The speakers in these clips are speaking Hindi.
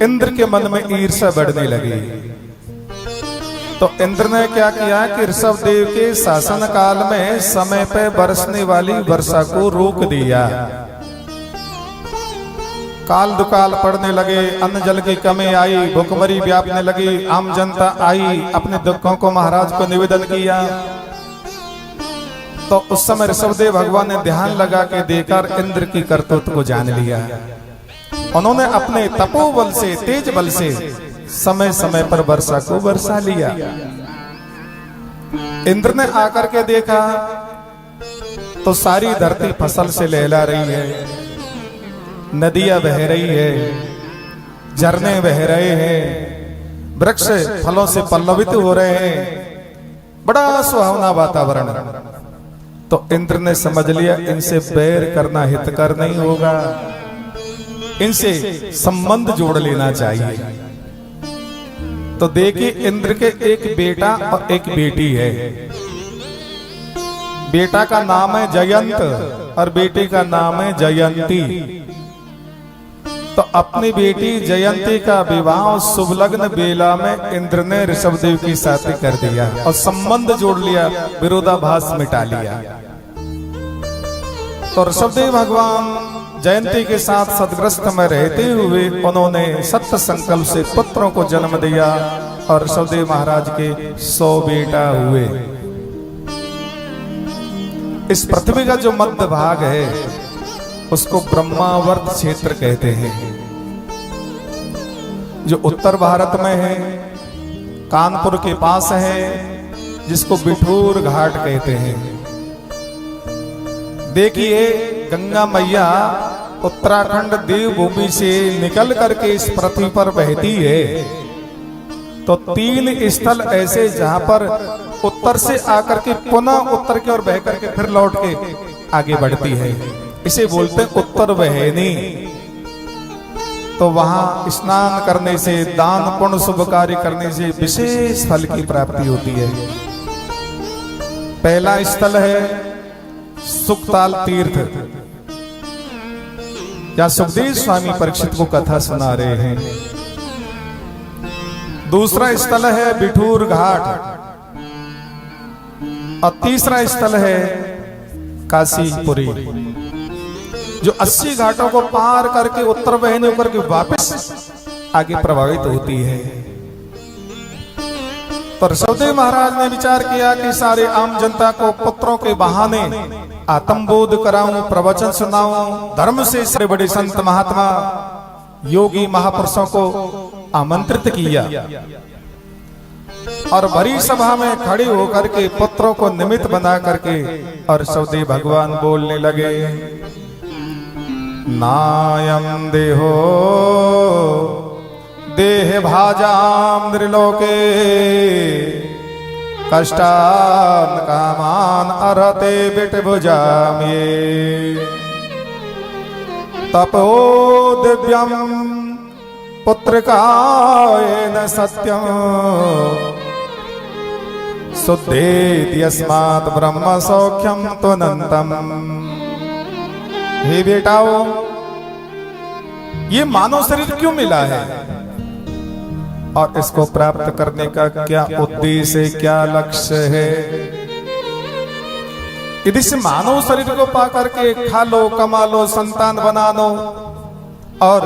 इंद्र के मन में ईर्ष्या बढ़ने लगी। तो इंद्र ने क्या किया कि ऋषभ देव के शासन काल में समय पे बरसने वाली वर्षा को रोक दिया। काल दुकाल पड़ने लगे, अन्न जल की कमी आई, भूखमरी व्यापने लगी, आम जनता आई, अपने दुखों को महाराज को निवेदन किया। तो उस समय ऋषभदेव भगवान ने ध्यान लगा के देखकर इंद्र की करतूत को जान लिया। उन्होंने अपने तपोबल से, तेज बल से समय समय पर वर्षा को बरसा लिया। इंद्र ने आकर के देखा तो सारी धरती फसल से लहला रही है, नदियां बह रही है, झरने बह रहे हैं, वृक्ष फलों से पल्लवित हो रहे हैं, बड़ा सुहावना वातावरण। तो इंद्र ने समझ लिया इनसे बैर करना हितकर नहीं होगा, इनसे संबंध जोड़ लेना चाहिए। तो देखिए इंद्र के एक बेटा और एक बेटी है। बेटा का नाम है जयंत और बेटी का नाम है जयंती। तो अपनी बेटी जयंती का विवाह शुभ लग्न बेला में इंद्र ने ऋषभदेव की शादी कर दिया और संबंध जोड़ लिया, विरोधाभास मिटा लिया। तो ऋषभदेव भगवान जयंती के साथ सदग्रस्त में रहते हुए उन्होंने सत्य संकल्प से पुत्रों को जन्म दिया और ऋषभदेव महाराज के 100 बेटा हुए। इस पृथ्वी का जो मध्य भाग है उसको ब्रह्मावर्त क्षेत्र कहते हैं। जो उत्तर भारत में है, कानपुर के पास है, जिसको बिठूर घाट कहते हैं। देखिए गंगा मैया उत्तराखंड देवभूमि से निकल करके इस पृथ्वी पर बहती है। तो 3 स्थल ऐसे जहां पर उत्तर से आकर के पुनः उत्तर की ओर बह करके फिर लौट के आगे बढ़ती है, इसे बोलते हैं उत्तर वहनी। तो वहां स्नान करने से, दान पुण्य शुभ कार्य करने से विशेष फल की प्राप्ति होती है। पहला स्थल है सुखताल तीर्थ, या सुखदेव स्वामी परीक्षित को कथा सुना रहे हैं। दूसरा स्थल है बिठूर घाट और तीसरा स्थल है काशीपुरी, जो 80 घाटों को पार करके उत्तर बहने होकर के वापस आगे प्रभावित होती है। तो ऋषभदेव महाराज ने विचार किया कि सारे आम जनता को पुत्रों के बहाने आत्मबोध कराऊं, प्रवचन सुनाऊं, धर्म से बड़े बड़े संत महात्मा योगी महापुरुषों को आमंत्रित किया और भरी सभा में खड़े होकर के पुत्रों को निमित्त बना करके और ऋषभदेव भगवान बोलने लगे, नायं देहो देह भाजाम त्रिलोके कष्टान कामान अरते बिटभुजाम ये तपो दिव्यम पुत्रकायेन सत्यम शुद्धेति यस्मात् ब्रह्म सौख्यम त्वनन्तम। हे बेटाओ, ये मानव शरीर क्यों मिला है और इसको प्राप्त करने का क्या उद्देश्य है, क्या लक्ष्य है? यदि से मानव शरीर को पा करके खा लो, कमा लो, संतान बना लो और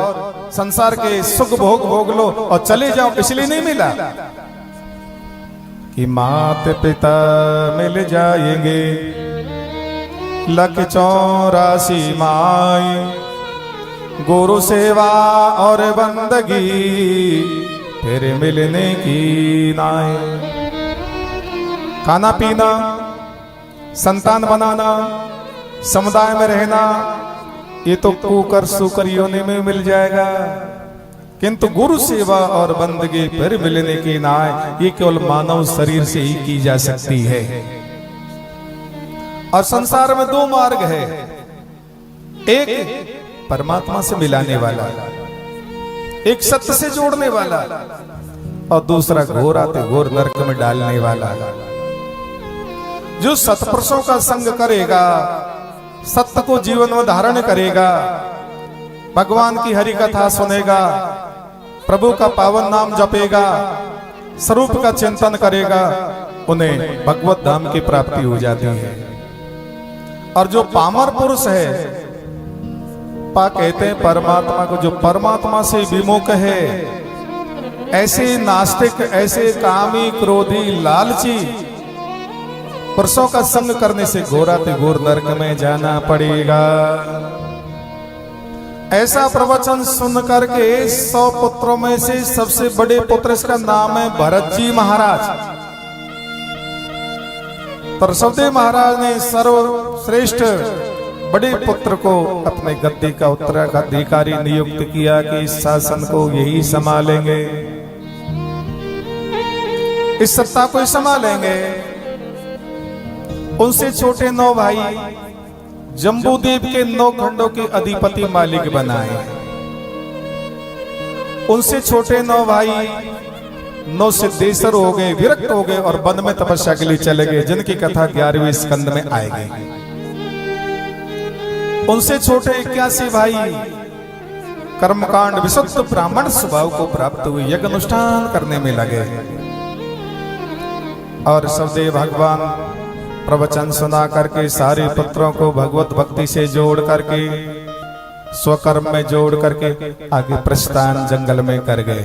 संसार के सुख भोग भोग लो और चले जाओ, इसलिए नहीं मिला कि माता पिता मिल जाएंगे, लख 84 माई, गुरु सेवा और बंदगी फिर मिलने की नाय। खाना पीना, संतान बनाना, समुदाय में रहना, ये तो कुकर सुकर योनि में मिल जाएगा, किंतु गुरु सेवा और बंदगी फिर मिलने की नाय, ये केवल मानव शरीर से ही की जा सकती है। और संसार में 2 मार्ग है, एक परमात्मा से मिलाने वाला, एक सत्य से जोड़ने वाला, और दूसरा घोर आते घोर नरक में डालने वाला। जो सत्पुरुषों का संग करेगा, सत्य को जीवन में धारण करेगा, भगवान की हरि कथा सुनेगा, प्रभु का पावन नाम जपेगा, स्वरूप का चिंतन करेगा, उन्हें भगवत धाम की प्राप्ति हो जाती है। और जो पामर पुरुष है, पा कहते हैं परमात्मा को, जो परमात्मा से विमुख है, ऐसे नास्तिक, ऐसे कामी, क्रोधी, लालची पुरुषों का संग करने से घोरा ते घोर नरक में जाना पड़ेगा। ऐसा प्रवचन सुन करके 100 पुत्रों में से सबसे बड़े पुत्र, इसका नाम है भरत जी महाराज। तो ऋषभदेव महाराज ने सर्वश्रेष्ठ बड़े पुत्र को अपने गद्दी का उत्तराधिकारी नियुक्त किया कि इस शासन को यही संभालेंगे, इस सत्ता को ही संभालेंगे। उनसे छोटे 9 भाई जम्बूद्वीप के 9 खंडों के अधिपति मालिक बनाए। उनसे छोटे 9 भाई 9 सिद्धेश्वर हो गए, विरक्त हो गए और वन में तपस्या के लिए चले गए, जिनकी कथा 11वें स्कंद में आएगी। उनसे छोटे 81 भाई कर्मकांड विशुद्ध ब्राह्मण स्वभाव को प्राप्त हुए, यज्ञ अनुष्ठान करने में लगे। और ऋषभदेव भगवान प्रवचन सुना करके सारे पुत्रों को भगवत भक्ति से जोड़ करके, स्वकर्म में जोड़ करके आगे प्रस्थान जंगल में कर गए।